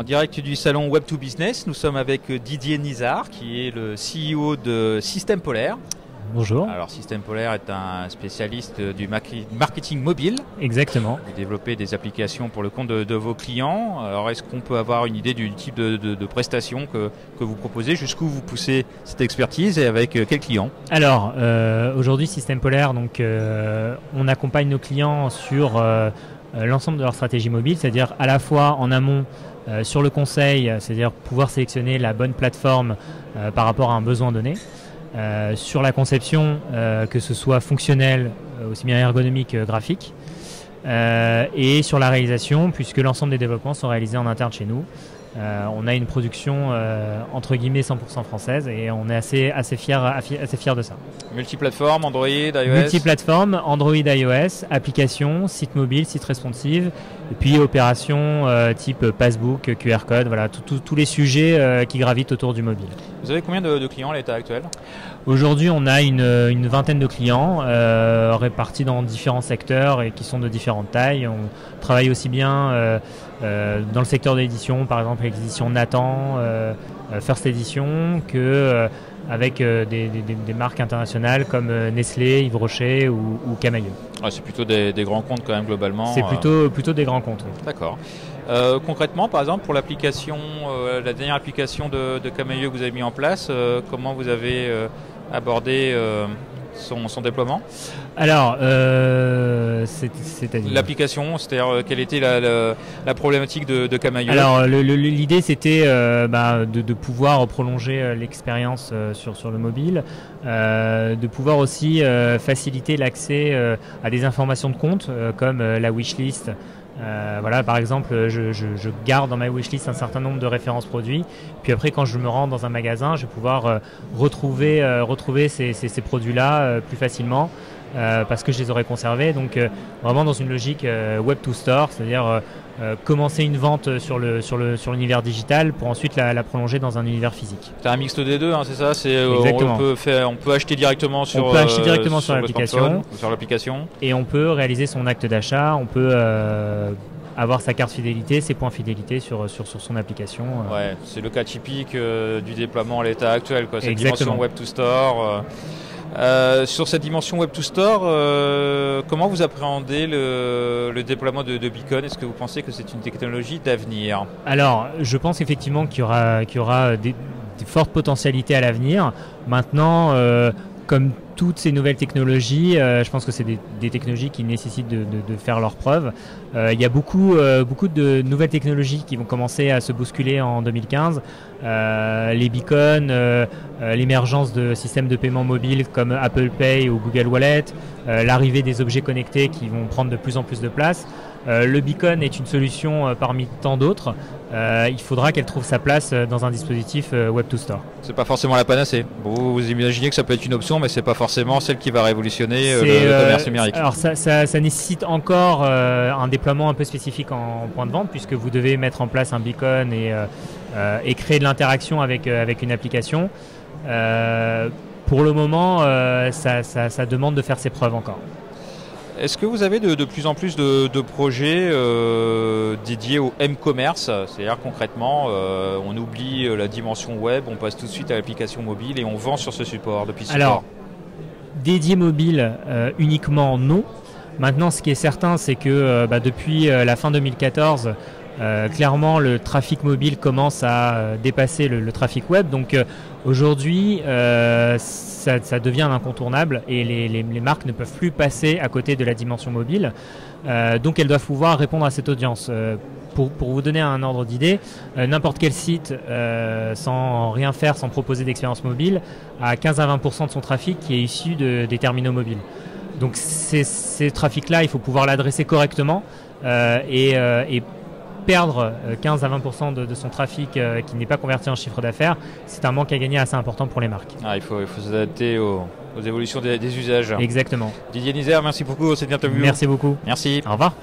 direct du salon Web2Business. Nous sommes avec Didier Nizar, qui est le CEO de Système Polaire. Bonjour. Alors, Système Polaire est un spécialiste du marketing mobile. Exactement. Vous développez des applications pour le compte de vos clients. Alors, est-ce qu'on peut avoir une idée du type de prestations que vous proposez? Jusqu'où vous poussez cette expertise et avec quels clients? Alors, aujourd'hui, Système Polaire, donc, on accompagne nos clients sur l'ensemble de leur stratégie mobile, c'est-à-dire à la fois en amont sur le conseil, c'est-à-dire pouvoir sélectionner la bonne plateforme par rapport à un besoin donné. Sur la conception, que ce soit fonctionnel, aussi bien ergonomique que graphique, et sur la réalisation, puisque l'ensemble des développements sont réalisés en interne chez nous. On a une production entre guillemets 100% française et on est assez fiers de ça. Multiplateforme, Android, iOS. Multiplateforme, Android, iOS, application, site mobile, site responsive, et puis opérations type passbook, QR code, voilà, tous les sujets qui gravitent autour du mobile. Vous avez combien de clients à l'état actuel? Aujourd'hui, on a une vingtaine de clients répartis dans différents secteurs et qui sont de différentes tailles. On travaille aussi bien dans le secteur de l'édition, par exemple l'édition Nathan, First Edition, que avec des marques internationales comme Nestlé, Yves Rocher ou Camaïeu. Ah, c'est plutôt des grands comptes quand même globalement. C'est plutôt des grands comptes. Oui. D'accord. Concrètement, par exemple, pour l'application, la dernière application de Camaïeu que vous avez mis en place, comment vous avez abordé son déploiement? Alors, c'est-à-dire l'application, c'est-à-dire quelle était la problématique de Camaïeu? Alors, l'idée c'était de pouvoir prolonger l'expérience sur le mobile, de pouvoir aussi faciliter l'accès à des informations de compte comme la wishlist. Voilà, par exemple, je garde dans ma wishlist un certain nombre de références produits. Puis après, quand je me rends dans un magasin, je vais pouvoir retrouver ces produits-là plus facilement parce que je les aurais conservés. Donc, vraiment dans une logique Web to Store, c'est-à-dire commencer une vente sur l'univers digital pour ensuite la prolonger dans un univers physique. C'est un mixte des deux, hein, c'est ça? Exactement. On peut acheter directement sur l'application. Et on peut réaliser son acte d'achat, on peut avoir sa carte fidélité, ses points fidélité sur son application. Ouais, c'est le cas typique du déploiement à l'état actuel, quoi. Cette Exactement. dimension Web to Store. Sur cette dimension Web to Store, comment vous appréhendez le déploiement de Beacon? Est-ce que vous pensez que c'est une technologie d'avenir? Alors, je pense effectivement qu'il y aura des fortes potentialités à l'avenir. Maintenant, comme toutes ces nouvelles technologies, je pense que c'est des technologies qui nécessitent de faire leurs preuves. Il y a beaucoup de nouvelles technologies qui vont commencer à se bousculer en 2015. Les beacons, l'émergence de systèmes de paiement mobile comme Apple Pay ou Google Wallet, l'arrivée des objets connectés qui vont prendre de plus en plus de place. Le beacon est une solution parmi tant d'autres. Il faudra qu'elle trouve sa place dans un dispositif Web to Store. C'est pas forcément la panacée. Vous imaginez que ça peut être une option, mais c'est pas forcément celle qui va révolutionner le commerce numérique. Alors ça nécessite encore un déploiement un peu spécifique en point de vente, puisque vous devez mettre en place un beacon et créer de l'interaction avec une application. Pour le moment, ça demande de faire ses preuves encore. Est-ce que vous avez de plus en plus de projets dédiés au m-commerce? C'est-à-dire concrètement, on oublie la dimension web, on passe tout de suite à l'application mobile et on vend sur ce support depuis ce support. Alors, dédié mobile uniquement, non. Maintenant, ce qui est certain, c'est que depuis la fin 2014, clairement, le trafic mobile commence à dépasser le trafic web. Donc aujourd'hui, ça devient un incontournable et les marques ne peuvent plus passer à côté de la dimension mobile. Donc elles doivent pouvoir répondre à cette audience. Pour vous donner un ordre d'idée, n'importe quel site, sans rien faire, sans proposer d'expérience mobile, a 15 à 20% de son trafic qui est issu des terminaux mobiles. Donc ces trafics-là, il faut pouvoir l'adresser correctement et perdre 15 à 20% de son trafic qui n'est pas converti en chiffre d'affaires, c'est un manque à gagner assez important pour les marques. Il faut s'adapter aux évolutions des usages. Exactement. Didier Nizar, merci beaucoup pour cette interview. Merci beaucoup. Merci. Au revoir.